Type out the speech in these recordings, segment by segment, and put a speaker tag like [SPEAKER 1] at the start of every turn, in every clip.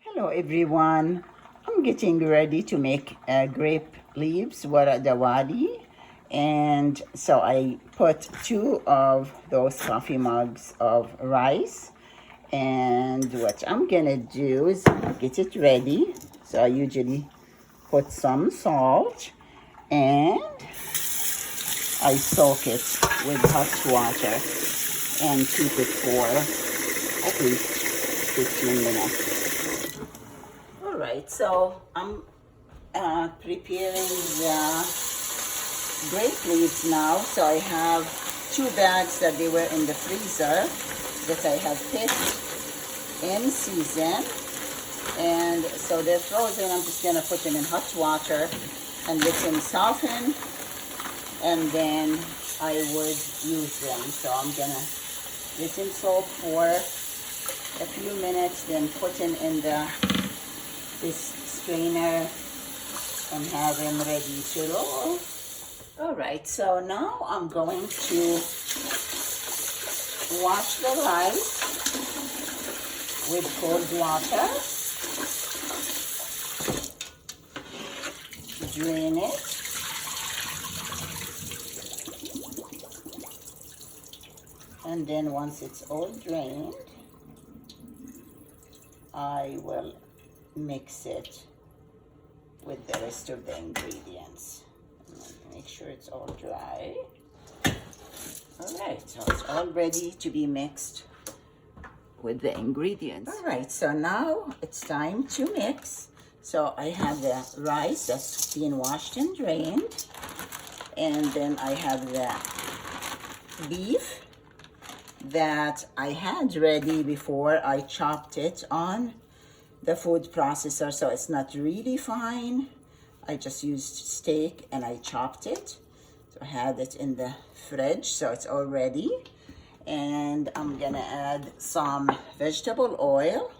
[SPEAKER 1] Hello everyone. I'm getting ready to make grape leaves دوالي, and so I put 2 of those coffee mugs of rice, and what I'm gonna do is get it ready. So I usually put some salt and I soak it with hot water and keep it for at least 15 minutes. All right, so I'm preparing the grape leaves now. So I have 2 bags that they were in the freezer that I have picked in season. And so they're frozen. I'm just gonna put them in hot water and let them soften. And then I would use them. So I'm gonna let them soak for a few minutes, then put them in this strainer and have them ready to roll. All right, so now I'm going to wash the rice with cold water, drain it, and then once it's all drained, I will mix it with the rest of the ingredients. Make sure it's all dry. All right, so it's all ready to be mixed with the ingredients. All right, so now it's time to mix. So I have the rice that's been washed and drained, and then I have the beef that I had ready before I chopped it on the food processor, so it's not really fine. I just used steak and I chopped it. So I had it in the fridge, so it's all ready. And I'm gonna add some vegetable oil,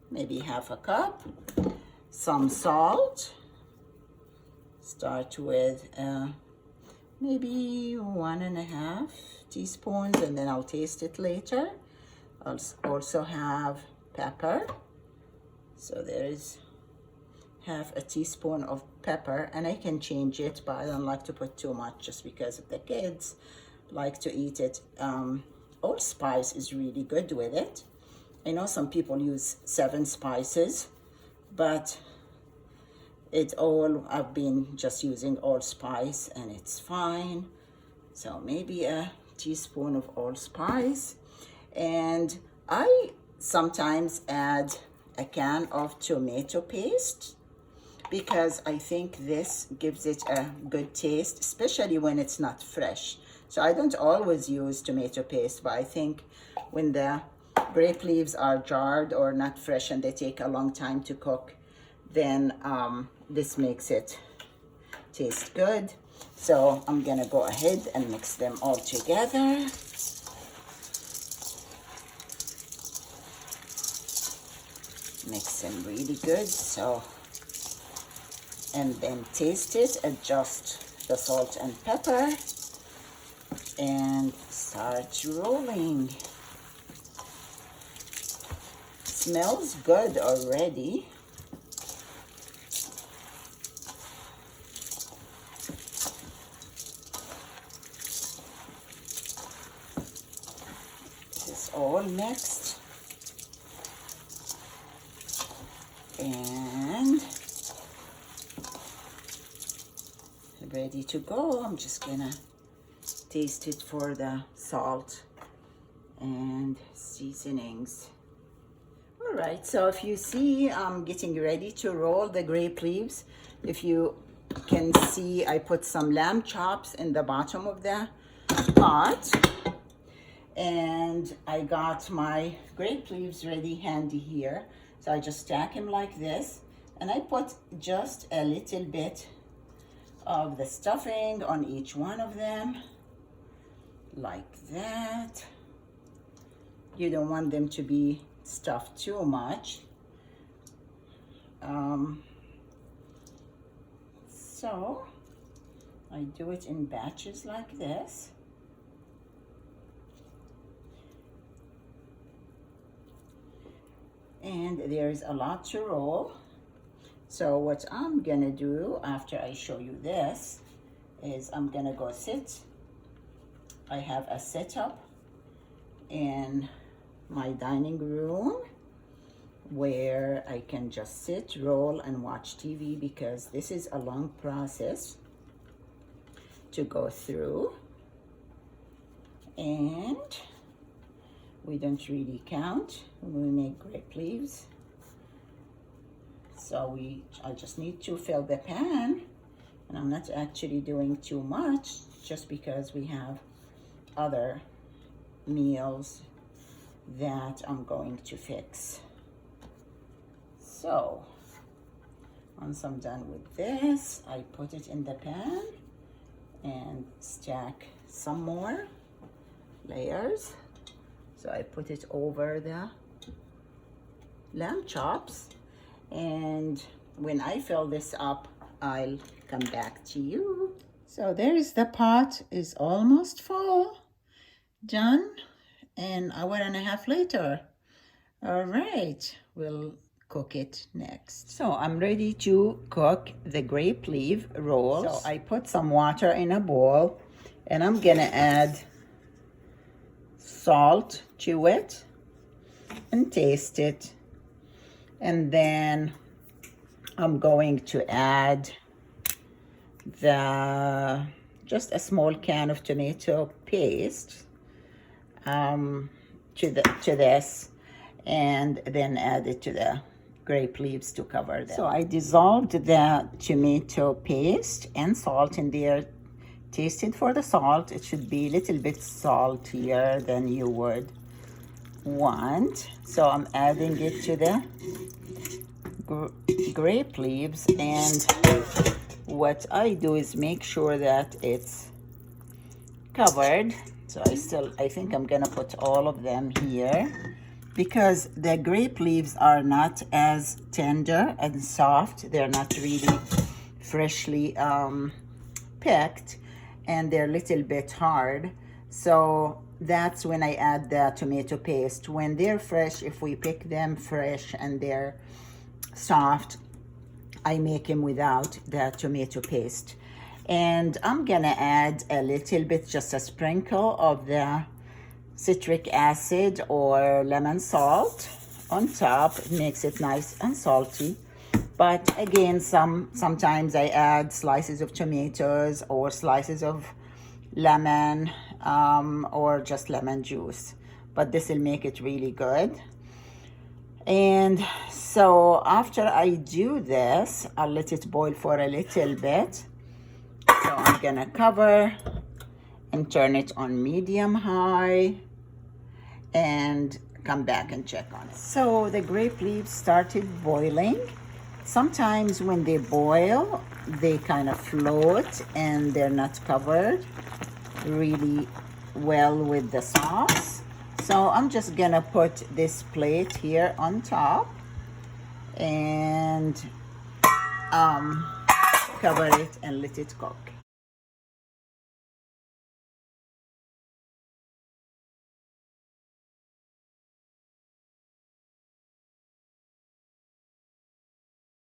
[SPEAKER 1] maybe half a cup, some salt. Start with maybe 1.5 teaspoons, and then I'll taste it later. I'll also have pepper. So there is half a teaspoon of pepper, and I can change it, but I don't like to put too much just because of the kids like to eat it. Allspice is really good with it. I know some people use 7 spices, but I've been just using allspice and it's fine. So maybe a teaspoon of allspice, and I sometimes add a can of tomato paste because I think this gives it a good taste, especially when it's not fresh. So I don't always use tomato paste, but I think when the grape leaves are jarred or not fresh and they take a long time to cook, then this makes it taste good. So I'm gonna go ahead and mix them all together. Mix them really good, and then taste it, adjust the salt and pepper, and start rolling. Smells good already. This is all mixed. And ready to go. I'm just gonna taste it for the salt and seasonings. All right, so if you see, I'm getting ready to roll the grape leaves. If you can see, I put some lamb chops in the bottom of the pot, and I got my grape leaves ready handy here. So I just stack them like this, and I put just a little bit of the stuffing on each one of them, like that. You don't want them to be stuffed too much. So I do it in batches like this. and there's a lot to roll. So what I'm gonna do after I show you this is I'm gonna go sit. I have a setup in my dining room where I can just sit, roll, and watch TV, because this is a long process to go through, and we don't really count when we make grape leaves. So I just need to fill the pan, and I'm not actually doing too much just because we have other meals that I'm going to fix. So once I'm done with this, I put it in the pan and stack some more layers. So I put it over the lamb chops, and when I fill this up, I'll come back to you. So there's the pot is almost full, done, an hour and a half later. All right, we'll cook it next. So I'm ready to cook the grape leaf rolls. So I put some water in a bowl, and I'm gonna add salt to it and taste it. And then I'm going to add just a small can of tomato paste to this, and then add it to the grape leaves to cover them. So I dissolved the tomato paste and salt in there. Tasted for the salt, it should be a little bit saltier than you would want. So I'm adding it to the grape leaves, and what I do is make sure that it's covered. So I think I'm gonna put all of them here, because the grape leaves are not as tender and soft. They're not really freshly picked, and they're a little bit hard. So that's when I add the tomato paste. When they're fresh, if we pick them fresh and they're soft, I make them without the tomato paste. And I'm gonna add a little bit, just a sprinkle of the citric acid or lemon salt on top. It makes it nice and salty. But again, sometimes I add slices of tomatoes or slices of lemon, or just lemon juice. But this will make it really good. And so after I do this, I'll let it boil for a little bit. So I'm gonna cover and turn it on medium high and come back and check on it. So the grape leaves started boiling. Sometimes when they boil, they kind of float and they're not covered really well with the sauce. So I'm just gonna put this plate here on top and cover it and let it cook.